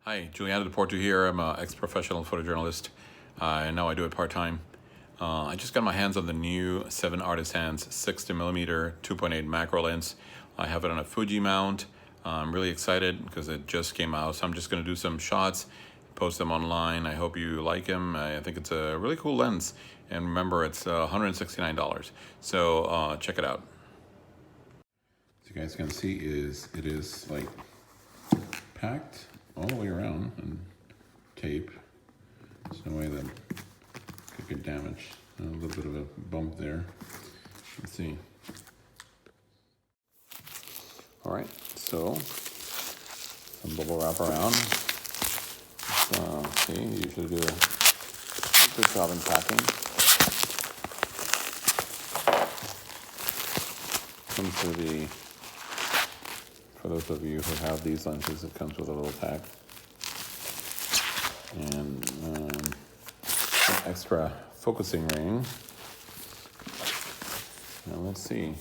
Hi, Giuliano de Portu here. I'm an ex-professional photojournalist, and now I do it part-time. I just got my hands on the new 7 Artisans 60mm 2.8 macro lens. I have it on a Fuji mount. I'm really excited because it just came out, so I'm just going to do some shots, post them online. I hope you like them. I think it's a really cool lens, and remember, it's $169. So check it out. As you guys can see, it is like packed all the way around and tape. There's no way that could get damaged. A little bit of a bump there. Let's see. All right, so some bubble wrap around. See, you usually do a good job in packing. Comes with the, for those of you who have these lenses, it comes with a little pack. And an extra focusing ring. Now let's see.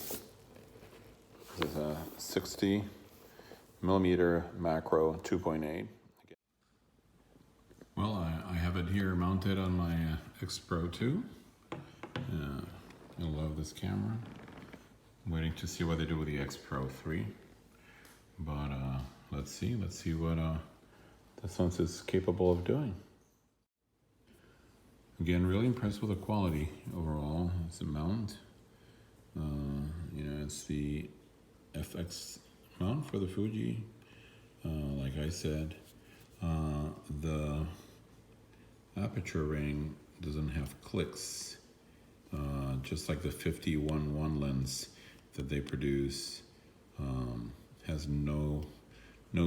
This is a 60mm macro 2.8. Well, I have it here mounted on my X Pro 2. I love this camera. I'm waiting to see what they do with the X Pro 3. But let's see what this lens is capable of doing. Again, really impressed with the quality overall. It's a mount. It's the FX mount for the Fuji. Like I said, the aperture ring doesn't have clicks, just like the 50-1.1 lens that they produce has no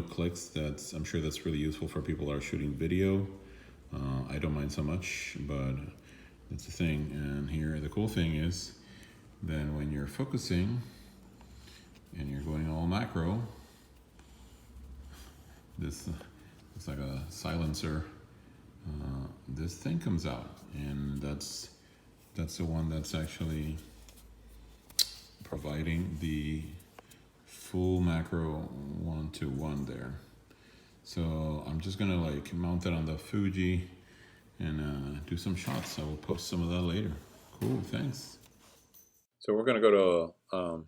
clicks. I'm sure that's really useful for people that are shooting video. I don't mind so much, but that's the thing. And here, the cool thing is, then when you're focusing and you're going all macro, this it's like a silencer. This thing comes out, and that's the one that's actually providing the full macro 1:1 there. So I'm just gonna like mount it on the Fuji and do some shots. I will post some of that later. Cool, thanks. So we're gonna go to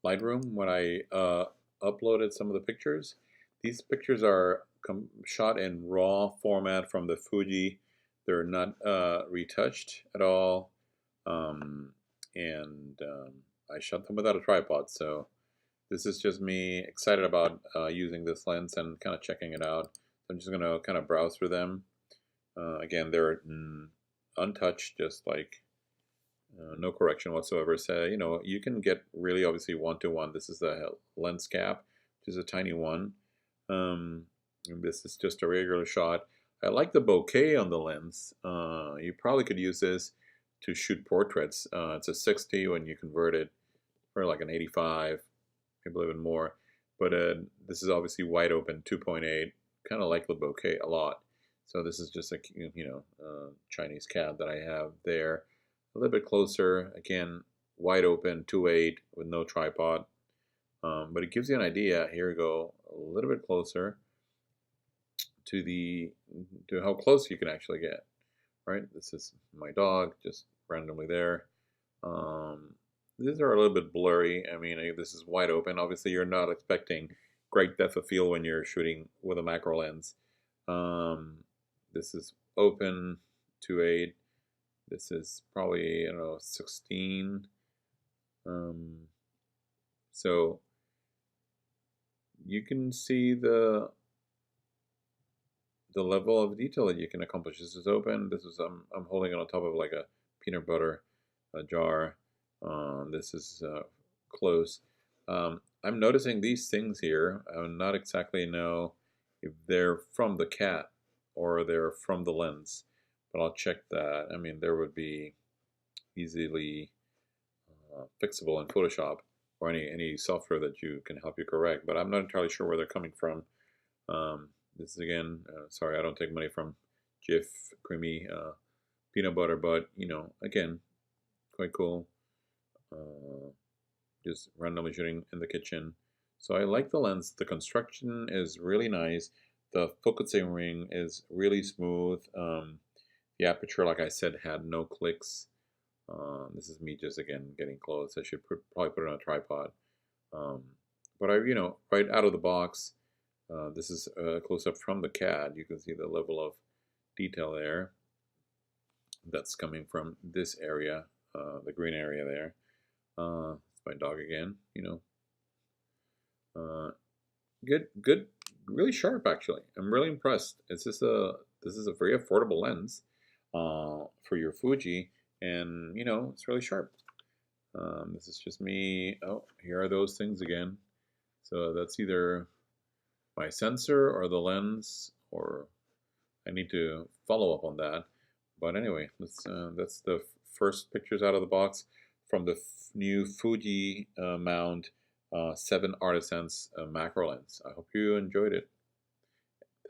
Lightroom. When I uploaded some of the pictures, these pictures are shot in RAW format from the Fuji. They're not retouched at all, I shot them without a tripod. So this is just me excited about using this lens and kind of checking it out. I'm just gonna kind of browse through them. Again, they're untouched, just like no correction whatsoever. So, you can get really obviously 1:1. This is the lens cap, which is a tiny one. And this is just a regular shot. I like the bokeh on the lens. You probably could use this to shoot portraits. It's a 60 when you convert it for like an 85, maybe a little bit more. But this is obviously wide open 2.8. Kind of like the bokeh a lot. So this is just a Chinese cat that I have there. A little bit closer, again, wide open 2.8 with no tripod. But it gives you an idea. Here we go, a little bit closer to how close you can actually get. Right, this is my dog just randomly there. These are a little bit blurry. I mean, this is wide open. Obviously, you're not expecting great depth of field when you're shooting with a macro lens. This is open 2.8. This is probably 16. So you can see the level of detail that you can accomplish. This is open. This is I'm holding it on top of like a peanut butter jar. This is close. I'm noticing these things here. I do not exactly know if they're from the cat or they're from the lens, but I'll check that. I mean, there would be easily fixable in Photoshop or any software that you can help you correct, but I'm not entirely sure where they're coming from. This is again, sorry, I don't take money from Jif Creamy peanut butter, but again, quite cool. Just randomly shooting in the kitchen. So I like the lens. The construction is really nice. The focusing ring is really smooth. The aperture, like I said, had no clicks. This is me just again getting close. I should probably put it on a tripod. Um, but right out of the box, this is a close up from the CAD. You can see the level of detail there that's coming from this area, the green area there. It's my dog again. Good, really sharp actually. I'm really impressed. This is a very affordable lens for your Fuji, and it's really sharp. This is just me. Oh, here are those things again. So that's either my sensor or the lens, or I need to follow up on that. But anyway, that's the first pictures out of the box from the new Fuji mount 7 Artisans macro lens. I hope you enjoyed it.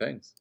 Thanks.